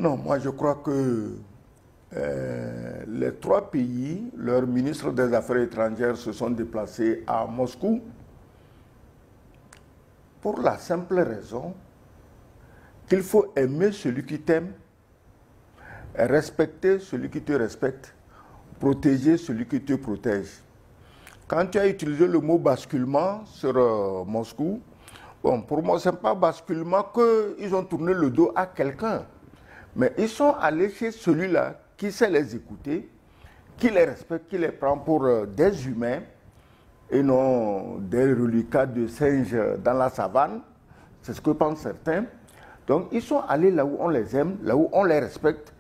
Non, moi je crois que les trois pays, leurs ministres des Affaires étrangères se sont déplacés à Moscou pour la simple raison qu'il faut aimer celui qui t'aime, respecter celui qui te respecte, protéger celui qui te protège. Quand tu as utilisé le mot basculement sur Moscou, bon, pour moi, ce n'est pas basculement qu'ils ont tourné le dos à quelqu'un. Mais ils sont allés chez celui-là qui sait les écouter, qui les respecte, qui les prend pour des humains et non des reliquats de singes dans la savane. C'est ce que pensent certains. Donc, ils sont allés là où on les aime, là où on les respecte.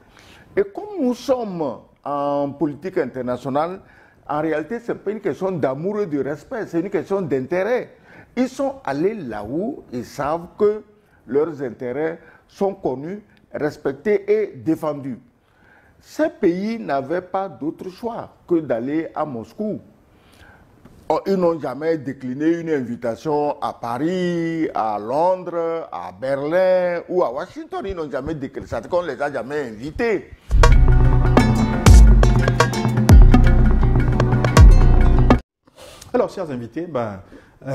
Et comme nous sommes en politique internationale, en réalité, ce n'est pas une question d'amour et de respect, c'est une question d'intérêt. Ils sont allés là où ils savent que leurs intérêts sont connus, respectés et défendus. Ces pays n'avaient pas d'autre choix que d'aller à Moscou. Ils n'ont jamais décliné une invitation à Paris, à Londres, à Berlin ou à Washington. Ils n'ont jamais décliné. C'est qu'on ne les a jamais invités. Alors, chers invités,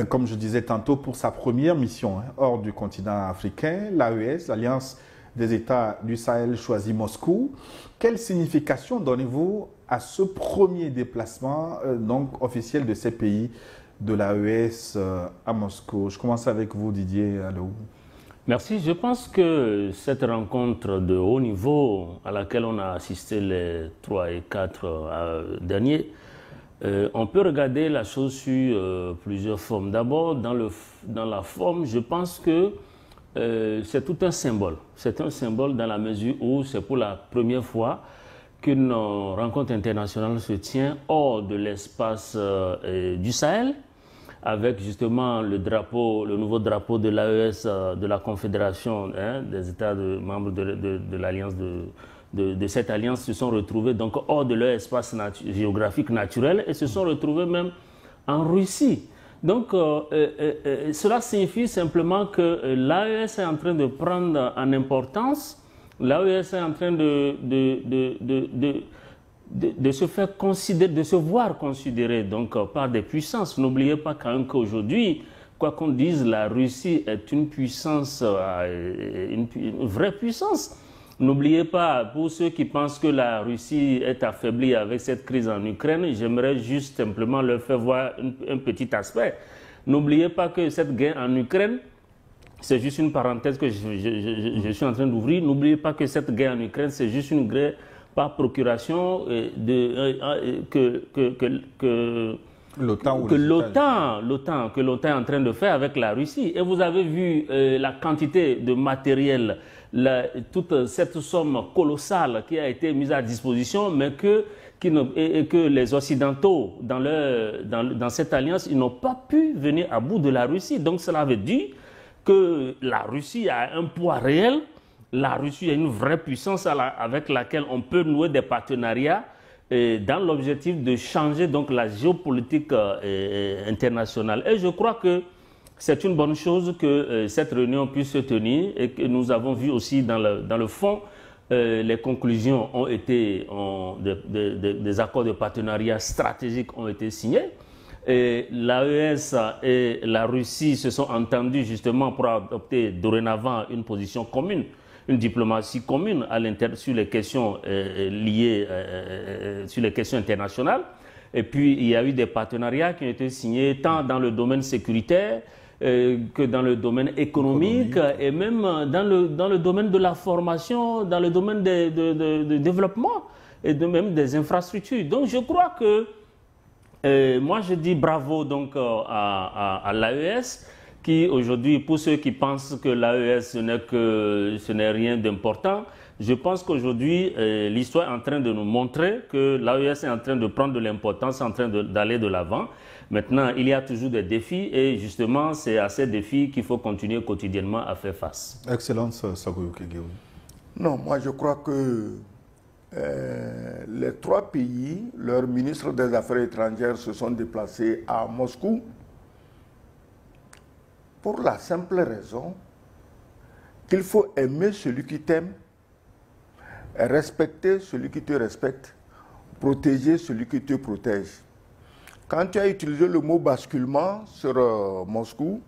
comme je disais tantôt, pour sa première mission hors du continent africain, l'AES, l'Alliance des États du Sahel, choisit Moscou. Quelle signification donnez-vous à ce premier déplacement donc officiel de ces pays de l'AES à Moscou? Je commence avec vous, Didier Alou. Merci. Je pense que cette rencontre de haut niveau à laquelle on a assisté les 3 et 4 derniers, on peut regarder la chose sur plusieurs formes. D'abord, dans la forme, je pense que c'est tout un symbole. C'est un symbole dans la mesure où c'est pour la première fois qu'une rencontre internationale se tient hors de l'espace du Sahel, avec justement le nouveau drapeau de l'AES, de la Confédération des États membres de l'Alliance de cette alliance se sont retrouvés donc hors de leur espace géographique naturel et se sont retrouvés même en Russie. Donc, cela signifie simplement que l'AES est en train de prendre en importance, l'AES est en train de se faire considérer, de se voir considérer donc, par des puissances. N'oubliez pas quand même qu'aujourd'hui, quoi qu'on dise, la Russie est une puissance, une vraie puissance. N'oubliez pas, pour ceux qui pensent que la Russie est affaiblie avec cette crise en Ukraine, j'aimerais juste simplement leur faire voir un petit aspect. N'oubliez pas que cette guerre en Ukraine, c'est juste une parenthèse que je suis en train d'ouvrir. N'oubliez pas que cette guerre en Ukraine, c'est juste une guerre par procuration que l'OTAN est en train de faire avec la Russie. Et vous avez vu la quantité de matériel, toute cette somme colossale qui a été mise à disposition, mais que les Occidentaux, dans cette alliance, ils n'ont pas pu venir à bout de la Russie. Donc cela veut dire que la Russie a un poids réel, la Russie a une vraie puissance avec laquelle on peut nouer des partenariats dans l'objectif de changer donc la géopolitique internationale. Et je crois que c'est une bonne chose que cette réunion puisse se tenir et que nous avons vu aussi dans le fond, les conclusions ont été, des accords de partenariat stratégique ont été signés. L'AES et la Russie se sont entendus justement pour adopter dorénavant une position commune, une diplomatie commune sur les questions liées, sur les questions internationales. Et puis, il y a eu des partenariats qui ont été signés tant dans le domaine sécuritaire que dans le domaine économique et même dans le domaine de la formation, dans le domaine de développement et même des infrastructures. Donc, je crois que moi, je dis bravo donc à l'AES qui aujourd'hui, pour ceux qui pensent que l'AES ce n'est rien d'important, je pense qu'aujourd'hui, l'histoire est en train de nous montrer que l'AES est en train de prendre de l'importance, en train d'aller de l'avant. Maintenant, il y a toujours des défis et justement, c'est à ces défis qu'il faut continuer quotidiennement à faire face. Excellence, Sagoyo Kegeo. Non, moi je crois que les trois pays, leurs ministres des Affaires étrangères se sont déplacés à Moscou pour la simple raison qu'il faut aimer celui qui t'aime, respecter celui qui te respecte, protéger celui qui te protège. Quand tu as utilisé le mot basculement sur Moscou,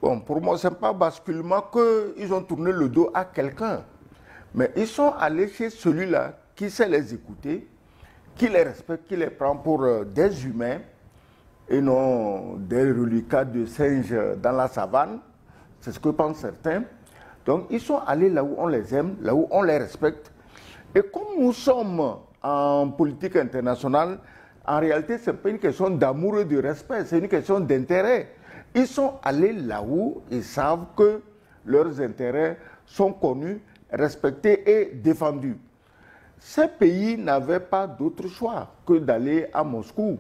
bon, pour moi, ce n'est pas basculement qu'ils ont tourné le dos à quelqu'un. Mais ils sont allés chez celui-là qui sait les écouter, qui les respecte, qui les prend pour des humains et non des reliquats de singes dans la savane. C'est ce que pensent certains. Donc, ils sont allés là où on les aime, là où on les respecte. Et comme nous sommes en politique internationale, en réalité, ce n'est pas une question d'amour et de respect, c'est une question d'intérêt. Ils sont allés là où ils savent que leurs intérêts sont connus, respectés et défendus. Ces pays n'avaient pas d'autre choix que d'aller à Moscou.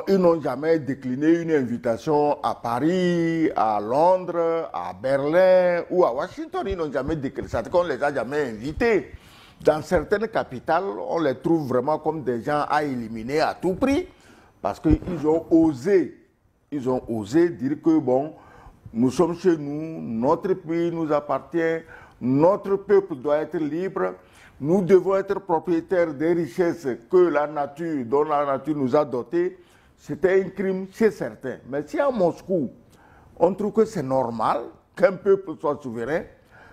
Ils n'ont jamais décliné une invitation à Paris, à Londres, à Berlin ou à Washington. Ils n'ont jamais décliné. C'est-à-dire qu'on ne les a jamais invités. Dans certaines capitales, on les trouve vraiment comme des gens à éliminer à tout prix parce qu'ils ont osé. Ils ont osé dire que, bon, nous sommes chez nous, notre pays nous appartient, notre peuple doit être libre, nous devons être propriétaires des richesses que la nature, dont la nature nous a dotés. C'était un crime chez certains. Mais si à Moscou, on trouve que c'est normal qu'un peuple soit souverain,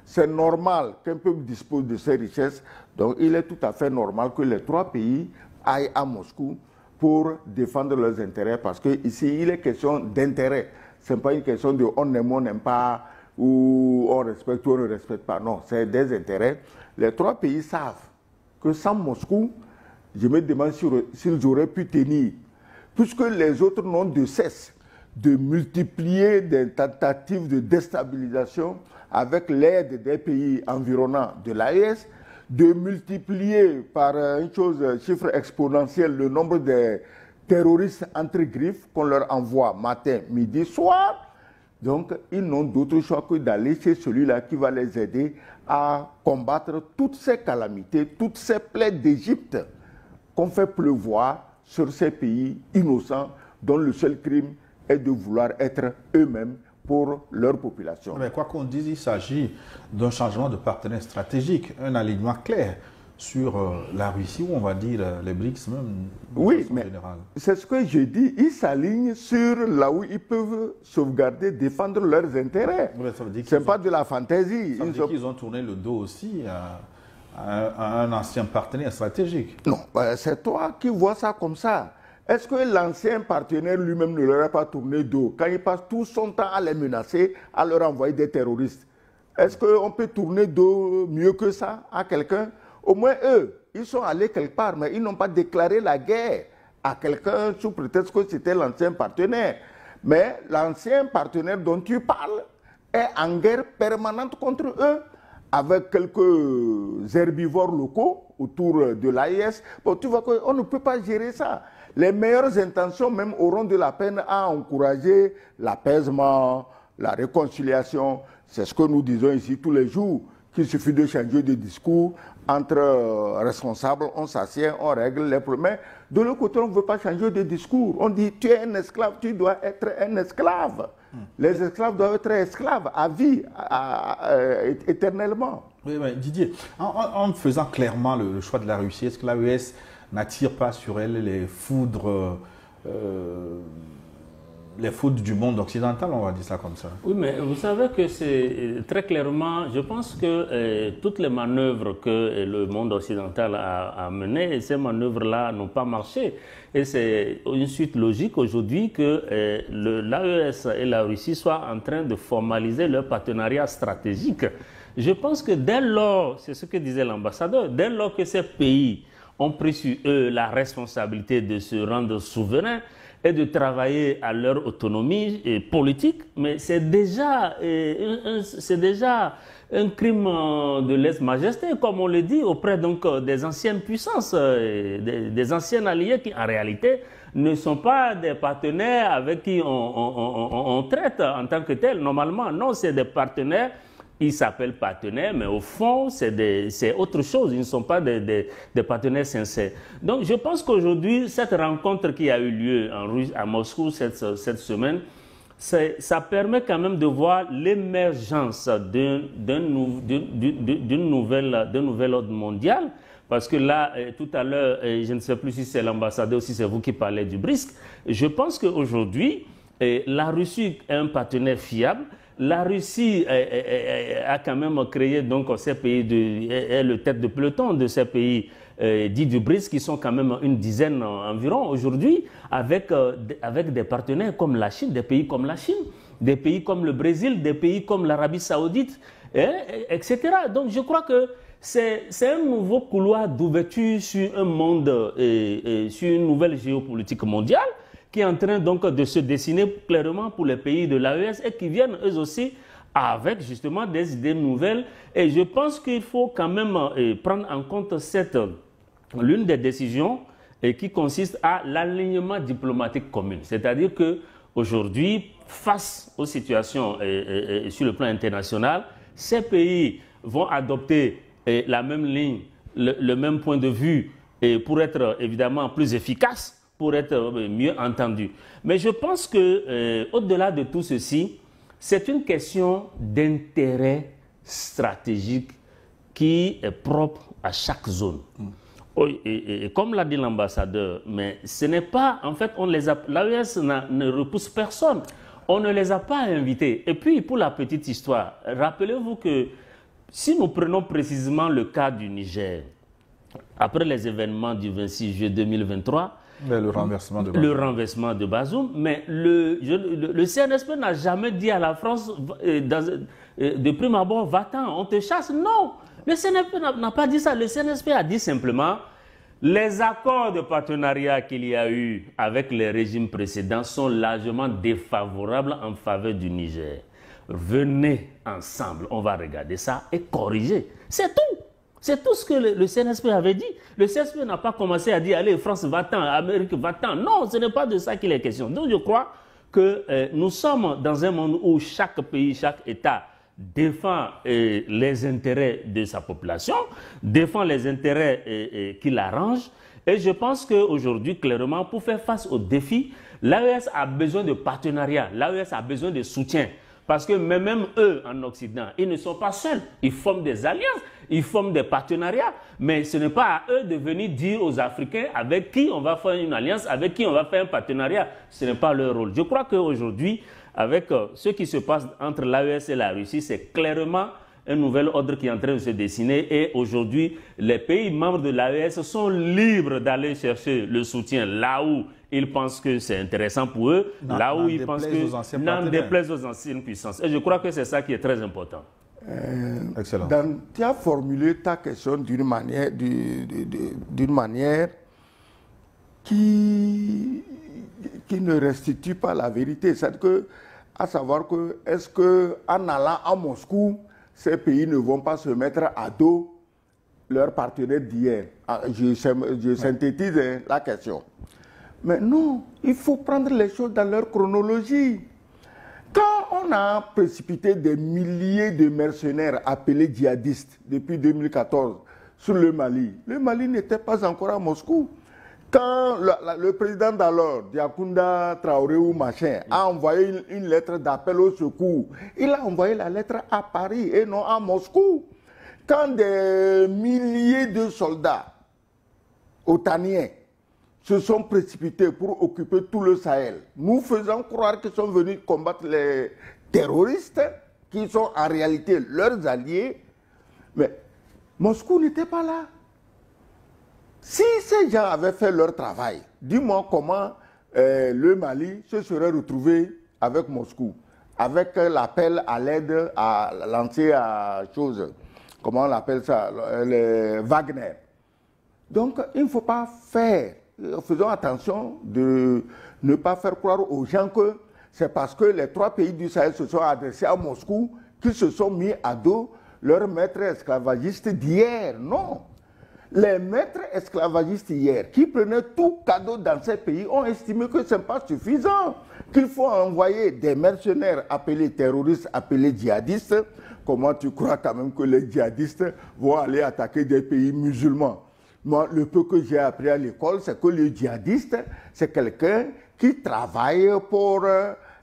c'est normal qu'un peuple dispose de ses richesses, donc il est tout à fait normal que les trois pays aillent à Moscou pour défendre leurs intérêts, parce qu'ici, il est question d'intérêt. Ce n'est pas une question de on aime, on n'aime pas, ou on respecte ou on ne respecte pas. Non, c'est des intérêts. Les trois pays savent que sans Moscou, je me demande s'ils auraient pu tenir, puisque les autres n'ont de cesse de multiplier des tentatives de déstabilisation avec l'aide des pays environnants de l'AES, de multiplier par chiffre exponentiel le nombre de terroristes entre griffes qu'on leur envoie matin, midi, soir. Donc, ils n'ont d'autre choix que d'aller chez celui-là qui va les aider à combattre toutes ces calamités, toutes ces plaies d'Égypte qu'on fait pleuvoir sur ces pays innocents dont le seul crime est de vouloir être eux-mêmes pour leur population. Mais quoi qu'on dise, il s'agit d'un changement de partenaire stratégique, un alignement clair sur la Russie, ou on va dire les BRICS même. Oui, mais c'est ce que je dis, ils s'alignent sur là où ils peuvent sauvegarder, défendre leurs intérêts. Ce n'est pas de la fantaisie. Ça veut dire qu'ils ont tourné le dos aussi à un ancien partenaire stratégique. Non, c'est toi qui vois ça comme ça. Est-ce que l'ancien partenaire lui-même ne leur a pas tourné dos quand il passe tout son temps à les menacer, à leur envoyer des terroristes? Est-ce qu'on peut tourner dos mieux que ça à quelqu'un? Au moins eux, ils sont allés quelque part, mais ils n'ont pas déclaré la guerre à quelqu'un sous prétexte que c'était l'ancien partenaire. Mais l'ancien partenaire dont tu parles est en guerre permanente contre eux, avec quelques herbivores locaux autour de l'AIS. Bon, tu vois qu'on ne peut pas gérer ça. Les meilleures intentions même auront de la peine à encourager l'apaisement, la réconciliation. C'est ce que nous disons ici tous les jours, qu'il suffit de changer de discours entre responsables, on s'assied, on règle les problèmes. De l'autre côté, on ne veut pas changer de discours. On dit, tu es un esclave, tu dois être un esclave. Les esclaves doivent être esclaves à vie, éternellement. Oui, mais Didier, en faisant clairement le choix de la Russie, est-ce que l'AES n'attire pas sur elle les foudres du monde occidental, on va dire ça comme ça? Oui, mais vous savez que c'est très clairement, je pense que toutes les manœuvres que le monde occidental a menées, ces manœuvres-là n'ont pas marché. Et c'est une suite logique aujourd'hui que l'AES et la Russie soient en train de formaliser leur partenariat stratégique. Je pense que dès lors, c'est ce que disait l'ambassadeur, dès lors que ces pays ont pris sur eux la responsabilité de se rendre souverains et de travailler à leur autonomie politique, mais c'est déjà un crime de lèse-majesté, comme on le dit, auprès donc des anciennes puissances, des anciens alliés qui en réalité ne sont pas des partenaires avec qui on traite en tant que tel. Normalement, non, c'est des partenaires. Ils s'appellent partenaires, mais au fond, c'est autre chose. Ils ne sont pas des partenaires sincères. Donc, je pense qu'aujourd'hui, cette rencontre qui a eu lieu à Moscou cette semaine, ça permet quand même de voir l'émergence d'un nouvel ordre mondial. Parce que là, tout à l'heure, je ne sais plus si c'est l'ambassadeur ou si c'est vous qui parlez du BRICS, je pense qu'aujourd'hui, la Russie est un partenaire fiable. La Russie a quand même créé donc ces pays, est le tête de peloton de ces pays dits du BRICS, qui sont quand même une dizaine environ aujourd'hui, avec des partenaires comme la Chine, des pays comme la Chine, des pays comme le Brésil, des pays comme l'Arabie Saoudite, etc. Donc je crois que c'est un nouveau couloir d'ouverture sur un monde, sur une nouvelle géopolitique mondiale, qui est en train donc de se dessiner clairement pour les pays de l'AES et qui viennent eux aussi avec justement des idées nouvelles. Et je pense qu'il faut quand même prendre en compte l'une des décisions qui consiste à l'alignement diplomatique commun. C'est-à-dire qu'aujourd'hui, face aux situations sur le plan international, ces pays vont adopter la même ligne, le même point de vue pour être évidemment plus efficaces, pour être mieux entendu. Mais je pense qu'au-delà de tout ceci, c'est une question d'intérêt stratégique qui est propre à chaque zone. Et comme l'a dit l'ambassadeur, mais ce n'est pas, en fait, l'AES ne repousse personne. On ne les a pas invités. Et puis, pour la petite histoire, rappelez-vous que si nous prenons précisément le cas du Niger, après les événements du 26 juillet 2023, le renversement de Bazoum, mais le CNSP n'a jamais dit à la France, de prime abord, va-t'en, on te chasse. Non, le CNSP n'a pas dit ça. Le CNSP a dit simplement, les accords de partenariat qu'il y a eu avec les régimes précédents sont largement défavorables en faveur du Niger. Venez ensemble, on va regarder ça et corriger. C'est tout. C'est tout ce que le CNSP avait dit. Le CNSP n'a pas commencé à dire, allez, France, va-t'en, Amérique, va-t'en. Non, ce n'est pas de ça qu'il est question. Donc je crois que nous sommes dans un monde où chaque pays, chaque État défend les intérêts de sa population, défend les intérêts qui l'arrangent. Et je pense qu'aujourd'hui, clairement, pour faire face aux défis, l'AES a besoin de partenariat, l'AES a besoin de soutien. Parce que même eux, en Occident, ils ne sont pas seuls. Ils forment des alliances, ils forment des partenariats. Mais ce n'est pas à eux de venir dire aux Africains avec qui on va faire une alliance, avec qui on va faire un partenariat. Ce n'est pas leur rôle. Je crois qu'aujourd'hui, avec ce qui se passe entre l'AES et la Russie, c'est clairement un nouvel ordre qui est en train de se dessiner. Et aujourd'hui, les pays membres de l'AES sont libres d'aller chercher le soutien là où ils pensent que c'est intéressant pour eux, là où ils pensent que n'en déplaise aux anciennes puissances. Et je crois que c'est ça qui est très important. Excellent. Tu as formulé ta question d'une manière qui ne restitue pas la vérité. C'est à savoir que, est-ce qu'en allant à Moscou, ces pays ne vont pas se mettre à dos leurs partenaires d'hier? Je synthétise la question. Mais non, il faut prendre les choses dans leur chronologie. Quand on a précipité des milliers de mercenaires appelés djihadistes depuis 2014 sur le Mali n'était pas encore à Moscou. Quand le président d'alors, Diakounda Traoré ou machin, a envoyé une lettre d'appel au secours, il a envoyé la lettre à Paris et non à Moscou. Quand des milliers de soldats otaniens se sont précipités pour occuper tout le Sahel, nous faisons croire qu'ils sont venus combattre les terroristes, qui sont en réalité leurs alliés, mais Moscou n'était pas là. Si ces gens avaient fait leur travail, dis-moi comment le Mali se serait retrouvé avec Moscou, avec l'appel à l'aide à lancer à choses, comment on appelle ça, les Wagner. Donc il ne faut pas faire, faisons attention de ne pas faire croire aux gens que c'est parce que les 3 pays du Sahel se sont adressés à Moscou qu'ils se sont mis à dos leurs maîtres esclavagistes d'hier. Non. Les maîtres esclavagistes hier, qui prenaient tout cadeau dans ces pays, ont estimé que ce n'est pas suffisant, qu'il faut envoyer des mercenaires appelés terroristes, appelés djihadistes. Comment tu crois quand même que les djihadistes vont aller attaquer des pays musulmans? Moi, le peu que j'ai appris à l'école, c'est que le djihadiste, c'est quelqu'un qui travaille pour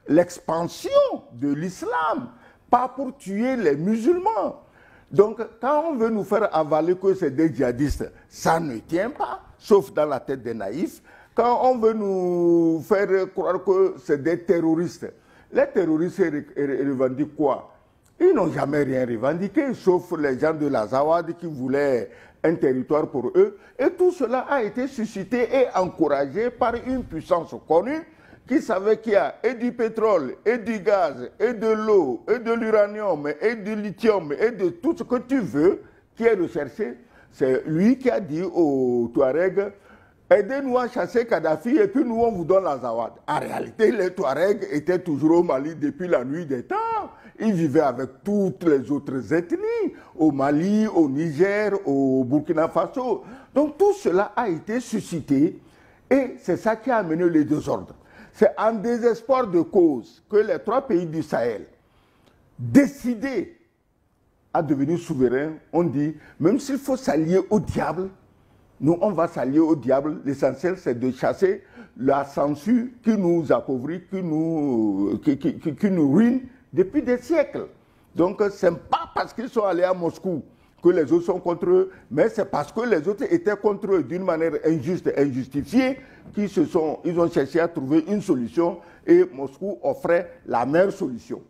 l'expansion de l'islam, pas pour tuer les musulmans. Donc, quand on veut nous faire avaler que c'est des djihadistes, ça ne tient pas, sauf dans la tête des naïfs. Quand on veut nous faire croire que c'est des terroristes, les terroristes revendiquent quoi? Ils n'ont jamais rien revendiqué, sauf les gens de la Zawad qui voulaient un territoire pour eux. Et tout cela a été suscité et encouragé par une puissance connue qui savait qu'il y a et du pétrole, et du gaz, et de l'eau, et de l'uranium, et du lithium, et de tout ce que tu veux qui est recherché. C'est lui qui a dit aux Touaregs, aidez-nous à chasser Kadhafi et puis nous on vous donne la Zawad. En réalité, les Touaregs étaient toujours au Mali depuis la nuit des temps. Ils vivaient avec toutes les autres ethnies, au Mali, au Niger, au Burkina Faso. Donc tout cela a été suscité et c'est ça qui a amené les désordres. C'est en désespoir de cause que les 3 pays du Sahel, décidés à devenir souverains, ont dit, même s'il faut s'allier au diable, nous on va s'allier au diable. L'essentiel c'est de chasser la censure qui nous appauvrit, qui nous ruine depuis des siècles. Donc ce n'est pas parce qu'ils sont allés à Moscou que les autres sont contre eux, mais c'est parce que les autres étaient contre eux d'une manière injuste et injustifiée qu'ils ont cherché à trouver une solution et Moscou offrait la meilleure solution.